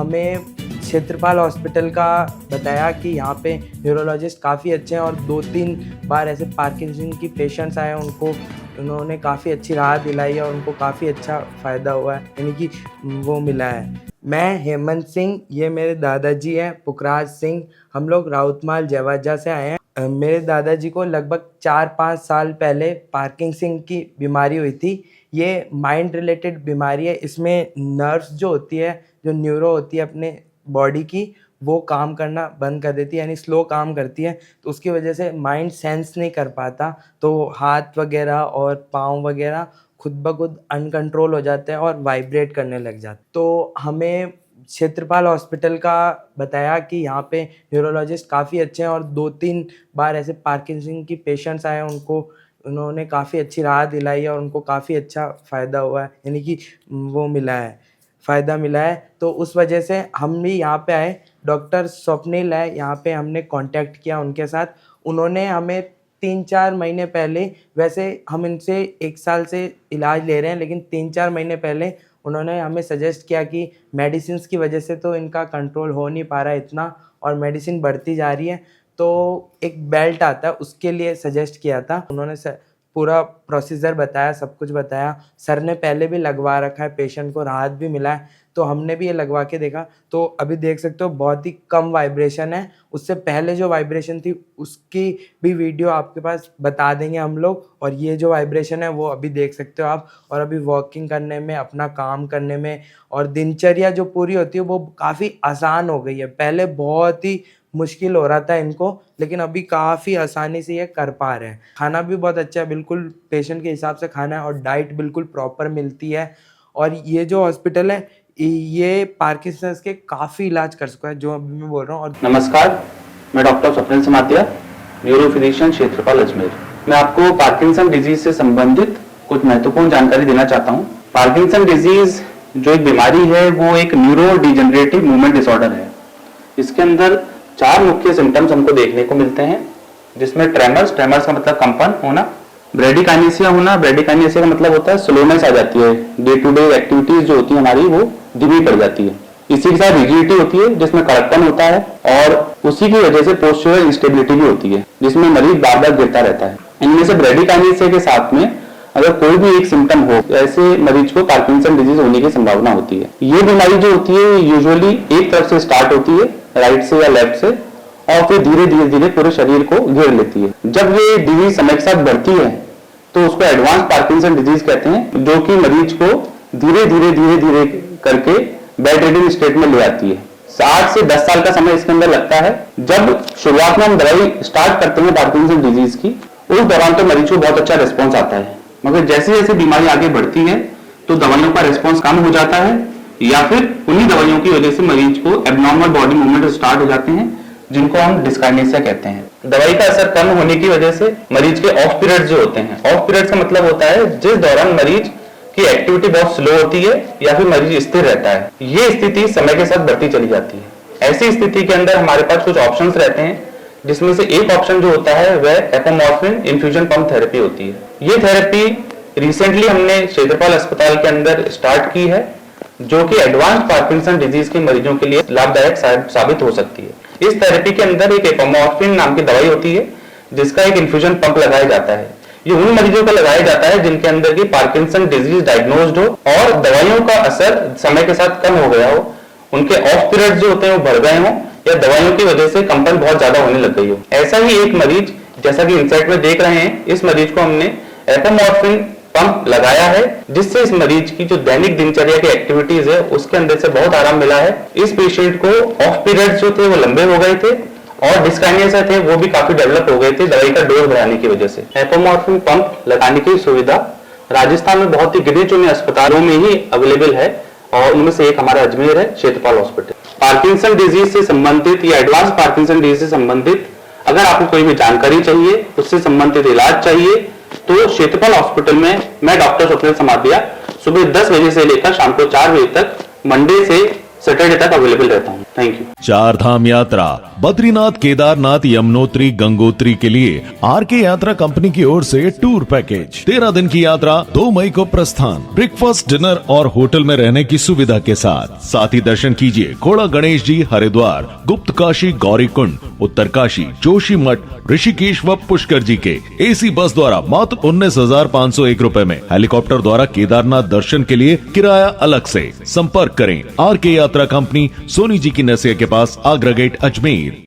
हमें क्षेत्रपाल हॉस्पिटल का बताया कि यहाँ पे न्यूरोलॉजिस्ट काफ़ी अच्छे हैं और 2-3 बार ऐसे पार्किंसन की पेशेंट्स आए हैं, उनको उन्होंने काफ़ी अच्छी राहत दिलाई है और उनको काफ़ी अच्छा फ़ायदा हुआ है, यानी कि वो मिला है। मैं हेमंत सिंह, ये मेरे दादाजी हैं पुखराज सिंह, हम लोग राउतमाल जवाजा से आए हैं। मेरे दादाजी को लगभग 4-5 साल पहले पार्किंसन की बीमारी हुई थी। ये माइंड रिलेटेड बीमारी है, इसमें नर्व्स जो होती है, जो न्यूरो होती है अपने बॉडी की, वो काम करना बंद कर देती है, यानी स्लो काम करती है। तो उसकी वजह से माइंड सेंस नहीं कर पाता, तो हाथ वगैरह और पाँव वगैरह खुद ब खुद अनकंट्रोल हो जाते हैं और वाइब्रेट करने लग जाते हैं। तो हमें क्षेत्रपाल हॉस्पिटल का बताया कि यहाँ पे न्यूरोलॉजिस्ट काफ़ी अच्छे हैं और 2-3 बार ऐसे पार्किंसन की पेशेंट्स आए हैं, उनको उन्होंने काफ़ी अच्छी राहत दिलाई है और उनको काफ़ी अच्छा फ़ायदा हुआ है, यानी कि वो मिला है, फ़ायदा मिला है। तो उस वजह से हम भी यहाँ पे आए। डॉक्टर स्वप्निल है, यहाँ पे हमने कॉन्टैक्ट किया उनके साथ। उन्होंने हमें 3-4 महीने पहले, वैसे हम इनसे 1 साल से इलाज ले रहे हैं, लेकिन 3-4 महीने पहले उन्होंने हमें सजेस्ट किया कि मेडिसिन्स की वजह से तो इनका कंट्रोल हो नहीं पा रहा है इतना और मेडिसिन बढ़ती जा रही है, तो एक बेल्ट आता है उसके लिए सजेस्ट किया था। उन्होंने पूरा प्रोसीजर बताया, सब कुछ बताया। सर ने पहले भी लगवा रखा है, पेशेंट को राहत भी मिला है, तो हमने भी ये लगवा के देखा। तो अभी देख सकते हो बहुत ही कम वाइब्रेशन है। उससे पहले जो वाइब्रेशन थी उसकी भी वीडियो आपके पास बता देंगे हम लोग, और ये जो वाइब्रेशन है वो अभी देख सकते हो आप। और अभी वॉकिंग करने में, अपना काम करने में और दिनचर्या जो पूरी होती है वो काफ़ी आसान हो गई है। पहले बहुत ही मुश्किल हो रहा था इनको, लेकिन अभी काफ़ी आसानी से ये कर पा रहे हैं। खाना भी बहुत अच्छा है, बिल्कुल पेशेंट के हिसाब से खाना है और डाइट बिल्कुल प्रॉपर मिलती है। और ये जो हॉस्पिटल है ये पार्किंसंस के काफ़ी इलाज कर चुका है, जो अभी मैं बोल रहा हूँ। और नमस्कार, मैं डॉक्टर स्वप्निल समातिया, न्यूरो फिजिशियन क्षेत्रपाल अजमेर। मैं आपको पार्किंसन डिजीज से संबंधित कुछ महत्वपूर्ण जानकारी देना चाहता हूँ। पार्किंसन डिजीज जो एक बीमारी है वो एक न्यूरो डिजेनरेटिव मूवमेंट डिसऑर्डर है। इसके अंदर 4 मुख्य सिम्टम्स हमको देखने को मिलते हैं, जिसमें ट्रेमर्स का मतलब कंपन होना, ब्रेडिकाइनेसिया होना। ब्रेडिकाइनेसिया का मतलब होता है स्लोनेस आ जाती है, डे टू डे एक्टिविटीज जो होती है हमारी वो धीमी पड़ जाती है। इसी के साथ रिजिडिटी होती है जिसमें कड़कपन होता है, और उसी की वजह से पोस्चरल इंस्टेबिलिटी भी होती है जिसमें मरीज बार बार गिरता रहता है। इनमें से ब्रेडिकाइनेसिया के साथ में अगर कोई भी एक सिम्टम हो, ऐसे मरीज को पार्किंसन डिजीज होने की संभावना होती है। ये बीमारी जो होती है यूजुअली एक तरफ से स्टार्ट होती है, राइट से या लेफ्ट से, और फिर धीरे धीरे पूरे शरीर को घेर लेती है। जब ये डिजीज समय के साथ बढ़ती है तो उसको एडवांस पार्किंसन डिजीज कहते हैं, जो कि मरीज को धीरे धीरे करके बेड रिडन स्टेट में ले आती है। 7 से 10 साल का समय इसके अंदर लगता है। जब शुरुआत में हम दवाई स्टार्ट करते हैं पार्किंसन डिजीज की, उस दौरान तो मरीज को बहुत अच्छा रिस्पॉन्स आता है, मगर जैसे जैसे बीमारी आगे बढ़ती है तो दवाइयों का रिस्पॉन्स कम हो जाता है, या फिर उन्हीं दवाइयों की वजह से मरीज को एबनॉर्मल बॉडी मूवमेंट स्टार्ट हो जाते हैं, जिनको हम डिस्काइनेसिया कहते हैं। दवाई का असर कम होने की वजह से मरीज के ऑफ पीरियड जो होते हैं, ऑफ पीरियड का मतलब होता है जिस दौरान मरीज की एक्टिविटी बहुत स्लो होती है या फिर मरीज स्थिर रहता है, ये स्थिति समय के साथ बढ़ती चली जाती है। ऐसी स्थिति के अंदर हमारे पास कुछ ऑप्शंस रहते हैं, जिसमें से एक ऑप्शन जो होता है वह एपोमॉर्फिन इन्फ्यूजन पंप थेरेपी होती है। ये थेरेपी रिसेंटली हमने क्षेत्रपाल अस्पताल के अंदर स्टार्ट की है, जो कि एडवांस पार्किंसन डिजीज के मरीजों के लिए लाभदायक साबित हो सकती है। इस थेरेपी के अंदर एक एपोमॉर्फिन नाम की दवाई होती है, जिसका एक इन्फ्यूजन पंप लगाया जाता है। ये उन मरीजों को लगाया जाता है जिनके अंदर की पार्किंसन डिजीज डायग्नोज्ड हो और दवाइयों का असर समय के साथ कम हो गया हो, उनके ऑफ पीरियड जो होते हैं वो बढ़ गए हों, या दवाइयों की वजह से कंपन बहुत ज्यादा होने लग गई हो। ऐसा ही एक मरीज, जैसा कि इनसाइट में देख रहे हैं, इस मरीज को हमने एपोमॉर्फिन पंप लगाया है, जिससे इस मरीज की जो दैनिक दिनचर्या की एक्टिविटीज है उसके अंदर से बहुत आराम मिला है। इस पेशेंट को ऑफ पीरियड जो थे वो लंबे हो गए थे और डिस्काइनेसिया थे वो भी काफी डेवलप हो गए थे दवाई का डोज बढ़ाने की वजह से। एपोमॉर्फिन पंप लगाने की सुविधा राजस्थान में बहुत ही गिने चुने अस्पतालों में ही अवेलेबल है, और उनमें से एक हमारा अजमेर है क्षेत्रपाल हॉस्पिटल। पार्किंसन डिजीज से संबंधित या एडवांस पार्किंसन डिजीज से संबंधित अगर आपको कोई भी जानकारी चाहिए, उससे संबंधित इलाज चाहिए, तो क्षेत्रपाल हॉस्पिटल में मैं डॉक्टर स्वप्निल समातिया सुबह 10 बजे से लेकर शाम को 4 बजे तक, मंडे से सैटरडे तक अवेलेबल रहता हूँ। Thank you. चार धाम यात्रा बद्रीनाथ, केदारनाथ, यमुनोत्री, गंगोत्री के लिए आरके यात्रा कंपनी की ओर से टूर पैकेज। 13 दिन की यात्रा, 2 मई को प्रस्थान। ब्रेकफास्ट, डिनर और होटल में रहने की सुविधा के साथ ही दर्शन कीजिए खोड़ा गणेश जी, हरिद्वार, गुप्त काशी, गौरी कुंड, उत्तरकाशी, जोशी मठ, ऋषिकेश व पुष्कर जी के एसी बस द्वारा मात्र 19,501 रुपए में। हेलीकॉप्टर द्वारा केदारनाथ दर्शन के लिए किराया अलग से। संपर्क करें आरके यात्रा कंपनी, सोनी जी की नसिया के पास, आगरा गेट, अजमेर।